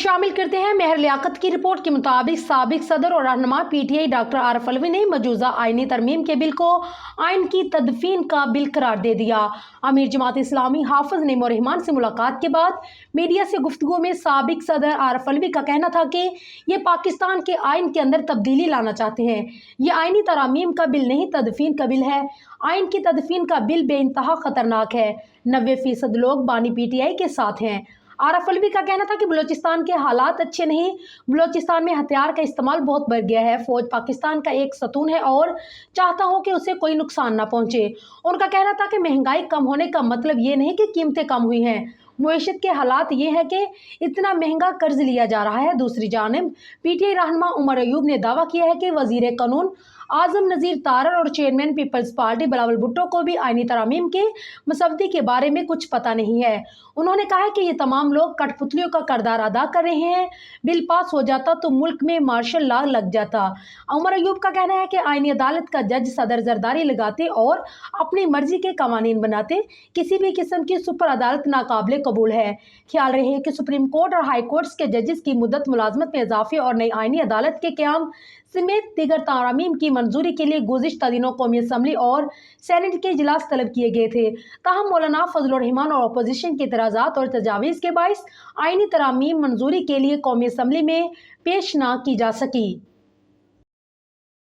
शामिल करते हैं। मेहर लियाकत की रिपोर्ट के मुताबिक साबिक सदर और रहनुमा पीटीआई डॉक्टर आरिफ अलवी ने मौजूदा आईनी तरमीम के बिल को आइन की तदफीन का बिल करार दे दिया। अमीर जमात इस्लामी हाफिज नईम उर रहमान से मुलाकात के बाद मीडिया से गुफ्तगू में साबिक सदर आरिफ अलवी का कहना था कि ये पाकिस्तान के आइन के अंदर तब्दीली लाना चाहते हैं। ये आइनी तरामीम का बिल नहीं, तदफीन का बिल है। आइन की तदफीन का बिल बेइंतहा खतरनाक है। 90% लोग बानी पीटीआई के साथ हैं। आरिफ अलवी का कहना था कि बलूचिस्तान के हालात अच्छे नहीं। बलूचिस्तान में हथियार का इस्तेमाल बहुत बढ़ गया है। फौज पाकिस्तान का एक सतून है और चाहता हूं कि उसे कोई नुकसान ना पहुंचे। उनका कहना था कि महंगाई कम होने का मतलब ये नहीं कि कीमतें कम हुई हैं। मुईशत के हालात ये है कि इतना महंगा कर्ज लिया जा रहा है। दूसरी जानिब पीटीआई रहनुमा उमर अयूब ने दावा किया है कि वजीर कानून आजम नज़ीर तारड़ और चेयरमैन पीपल्स पार्टी बिलावल भुट्टो को भी आईनी तरामीम के मसवदे के बारे में कुछ पता नहीं है। उन्होंने कहा है कि ये तमाम लोग कठपुतलियों का किरदार अदा कर रहे हैं। बिल पास हो जाता तो मुल्क में मार्शल लॉ लग जाता। उमर अयूब का कहना है कि आईनी अदालत का जज सदर जरदारी लगाते और अपनी मर्जी के कवानीन बनाते। किसी भी किस्म की सुपर अदालत नाकाबिले कबूल है। ख्याल रहे कि सुप्रीम कोर्ट और हाई कोर्ट्स के जजेस की मुद्दत मुलाजमत में इजाफे और नई आईनी अदालत के क्याम समेत दीगर तरामीम की मंजूरी के लिए गुज़िश्ता दिनों कौमी असम्बली और सेनेट के इजलास तलब किए गए थे। ताहम मौलाना फजल उर रहमान और अपोजिशन के इतराज़ात और तजावीज़ के बाइस आईनी तरामीम मंजूरी के लिए कौमी असम्बली में पेश ना की जा सकी।